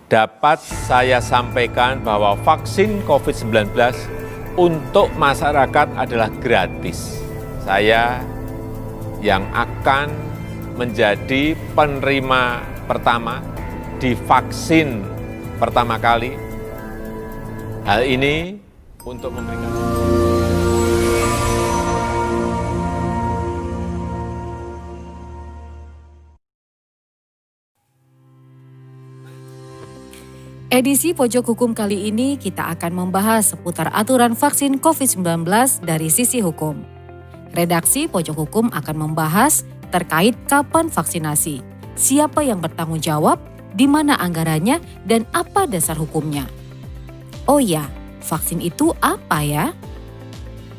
dapat saya sampaikan bahwa vaksin COVID-19 untuk masyarakat adalah gratis. Saya yang akan menjadi penerima pertama divaksin pertama kali. Hal ini untuk memberikan Edisi Pojok Hukum kali ini kita akan membahas seputar aturan vaksin COVID-19 dari sisi hukum. Redaksi Pojok Hukum akan membahas terkait kapan vaksinasi, siapa yang bertanggung jawab, di mana anggarannya, dan apa dasar hukumnya. Oh ya, vaksin itu apa ya?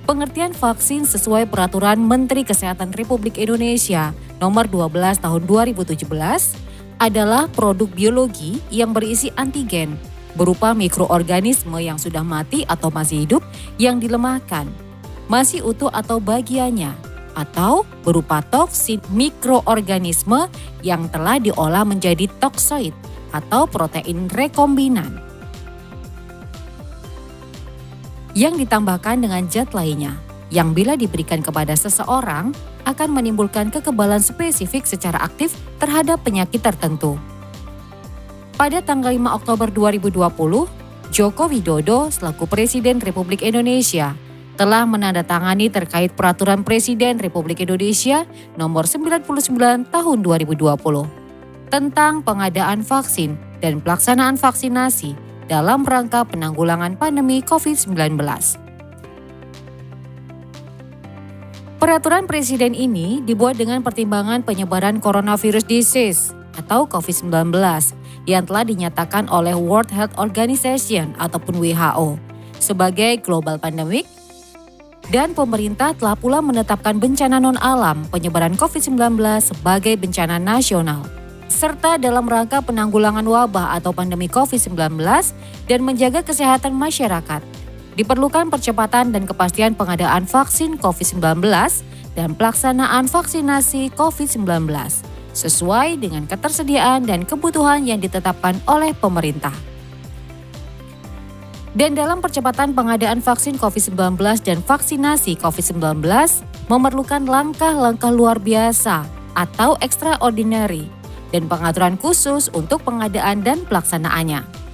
Pengertian vaksin sesuai Peraturan Menteri Kesehatan Republik Indonesia Nomor 12 Tahun 2017 adalah produk biologi yang berisi antigen berupa mikroorganisme yang sudah mati atau masih hidup yang dilemahkan, masih utuh atau bagiannya, atau berupa toksin mikroorganisme yang telah diolah menjadi toksoid atau protein rekombinan yang ditambahkan dengan zat lainnya yang bila diberikan kepada seseorang akan menimbulkan kekebalan spesifik secara aktif terhadap penyakit tertentu. Pada tanggal 5 Oktober 2020, Joko Widodo selaku Presiden Republik Indonesia telah menandatangani terkait Peraturan Presiden Republik Indonesia Nomor 99 Tahun 2020 tentang pengadaan vaksin dan pelaksanaan vaksinasi dalam rangka penanggulangan pandemi COVID-19. Peraturan Presiden ini dibuat dengan pertimbangan penyebaran coronavirus disease atau COVID-19 yang telah dinyatakan oleh World Health Organization ataupun WHO sebagai global pandemic, dan pemerintah telah pula menetapkan bencana non-alam penyebaran COVID-19 sebagai bencana nasional, serta dalam rangka penanggulangan wabah atau pandemi COVID-19 dan menjaga kesehatan masyarakat. Diperlukan percepatan dan kepastian pengadaan vaksin COVID-19 dan pelaksanaan vaksinasi COVID-19 sesuai dengan ketersediaan dan kebutuhan yang ditetapkan oleh pemerintah. Dan dalam percepatan pengadaan vaksin COVID-19 dan vaksinasi COVID-19 memerlukan langkah-langkah luar biasa atau extraordinary dan pengaturan khusus untuk pengadaan dan pelaksanaannya.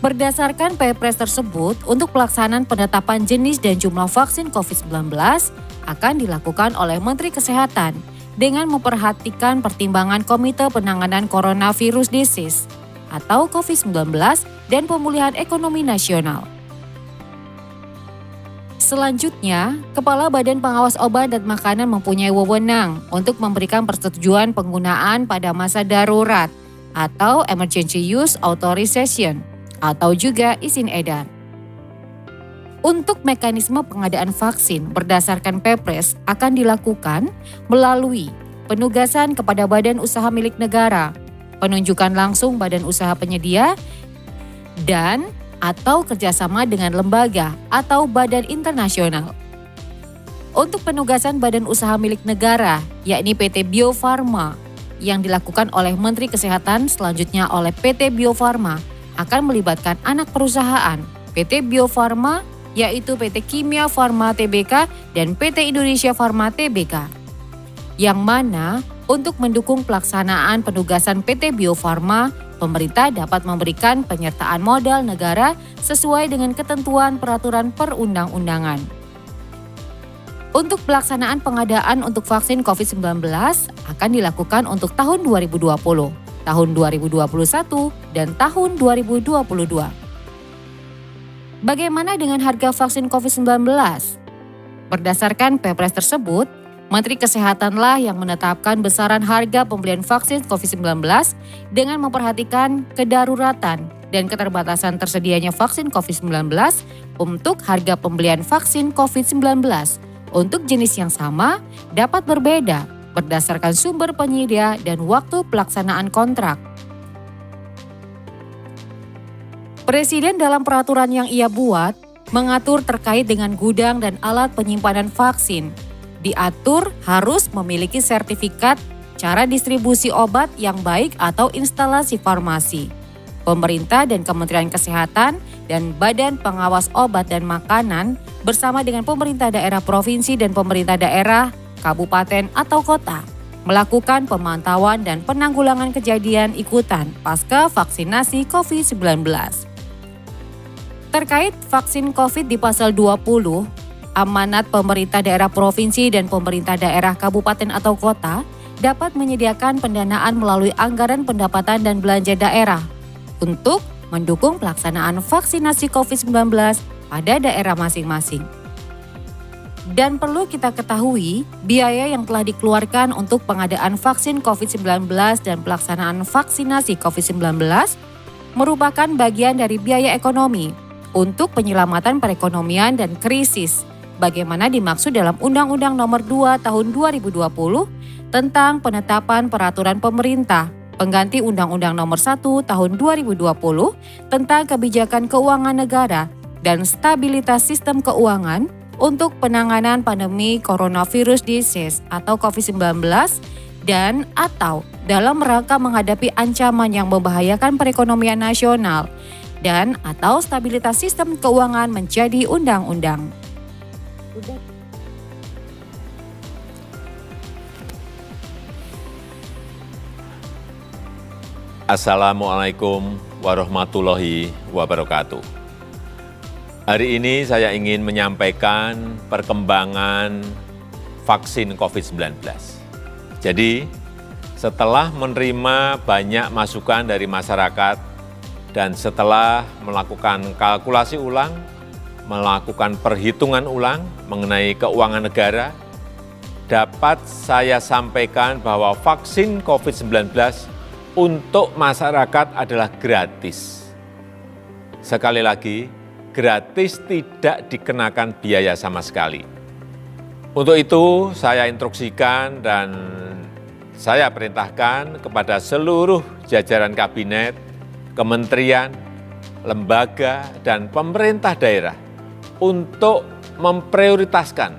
Berdasarkan Perpres tersebut, untuk pelaksanaan penetapan jenis dan jumlah vaksin COVID-19 akan dilakukan oleh Menteri Kesehatan dengan memperhatikan pertimbangan Komite Penanganan Coronavirus Disease atau COVID-19 dan Pemulihan Ekonomi Nasional. Selanjutnya, Kepala Badan Pengawas Obat dan Makanan mempunyai wewenang untuk memberikan persetujuan penggunaan pada masa darurat atau Emergency Use Authorization atau juga izin edar. Untuk mekanisme pengadaan vaksin berdasarkan Perpres akan dilakukan melalui penugasan kepada badan usaha milik negara, penunjukan langsung badan usaha penyedia, dan atau kerjasama dengan lembaga atau badan internasional. Untuk penugasan badan usaha milik negara, yakni PT Bio Farma, yang dilakukan oleh Menteri Kesehatan selanjutnya oleh PT Bio Farma, akan melibatkan anak perusahaan PT Bio Farma, yaitu PT Kimia Farma Tbk dan PT Indonesia Farma Tbk. Yang mana untuk mendukung pelaksanaan penugasan PT Bio Farma, pemerintah dapat memberikan penyertaan modal negara sesuai dengan ketentuan peraturan perundang-undangan. Untuk pelaksanaan pengadaan untuk vaksin COVID-19 akan dilakukan untuk tahun 2020. Tahun 2021, dan tahun 2022. Bagaimana dengan harga vaksin COVID-19? Berdasarkan Perpres tersebut, Menteri Kesehatanlah yang menetapkan besaran harga pembelian vaksin COVID-19 dengan memperhatikan kedaruratan dan keterbatasan tersedianya vaksin COVID-19 untuk harga pembelian vaksin COVID-19 untuk jenis yang sama dapat berbeda berdasarkan sumber penyedia dan waktu pelaksanaan kontrak. Presiden dalam peraturan yang ia buat mengatur terkait dengan gudang dan alat penyimpanan vaksin. Diatur harus memiliki sertifikat cara distribusi obat yang baik atau instalasi farmasi. pemerintah dan Kementerian Kesehatan dan Badan Pengawas Obat dan Makanan bersama dengan pemerintah daerah provinsi dan pemerintah daerah, kabupaten atau kota melakukan pemantauan dan penanggulangan kejadian ikutan pasca vaksinasi COVID-19. Terkait vaksin COVID di pasal 20, amanat pemerintah daerah provinsi dan pemerintah daerah kabupaten atau kota dapat menyediakan pendanaan melalui anggaran pendapatan dan belanja daerah untuk mendukung pelaksanaan vaksinasi COVID-19 pada daerah masing-masing. Dan perlu kita ketahui, biaya yang telah dikeluarkan untuk pengadaan vaksin COVID-19 dan pelaksanaan vaksinasi COVID-19 merupakan bagian dari biaya ekonomi untuk penyelamatan perekonomian dan krisis, bagaimana dimaksud dalam Undang-Undang Nomor 2 Tahun 2020 tentang penetapan peraturan pemerintah pengganti Undang-Undang Nomor 1 Tahun 2020 tentang kebijakan keuangan negara dan stabilitas sistem keuangan untuk penanganan pandemi coronavirus disease atau COVID-19 dan atau dalam rangka menghadapi ancaman yang membahayakan perekonomian nasional dan atau stabilitas sistem keuangan menjadi undang-undang. Assalamualaikum warahmatullahi wabarakatuh. Hari ini saya ingin menyampaikan perkembangan vaksin COVID-19. Jadi, setelah menerima banyak masukan dari masyarakat dan setelah melakukan kalkulasi ulang, melakukan perhitungan ulang mengenai keuangan negara, dapat saya sampaikan bahwa vaksin COVID-19 untuk masyarakat adalah gratis. Sekali lagi, gratis, tidak dikenakan biaya sama sekali. Untuk itu, saya instruksikan dan saya perintahkan kepada seluruh jajaran kabinet, kementerian, lembaga, dan pemerintah daerah untuk memprioritaskan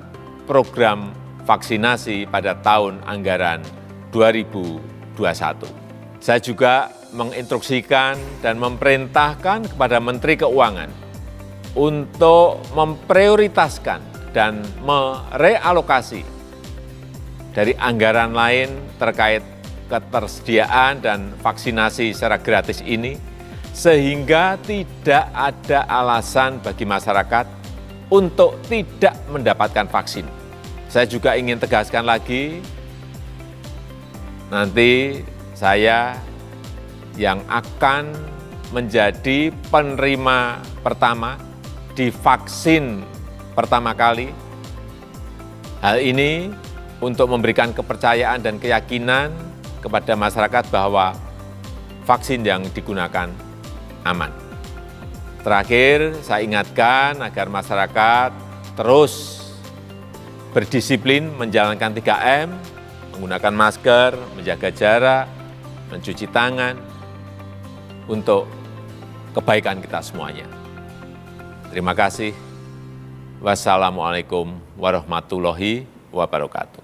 program vaksinasi pada tahun anggaran 2021. Saya juga menginstruksikan dan memerintahkan kepada Menteri Keuangan untuk memprioritaskan dan merealokasi dari anggaran lain terkait ketersediaan dan vaksinasi secara gratis ini, sehingga tidak ada alasan bagi masyarakat untuk tidak mendapatkan vaksin. Saya juga ingin tegaskan lagi, nanti saya yang akan menjadi penerima pertama di vaksin pertama kali. Hal ini untuk memberikan kepercayaan dan keyakinan kepada masyarakat bahwa vaksin yang digunakan aman. Terakhir, saya ingatkan agar masyarakat terus berdisiplin menjalankan 3M, menggunakan masker, menjaga jarak, mencuci tangan, untuk kebaikan kita semuanya. Terima kasih. Wassalamualaikum warahmatullahi wabarakatuh.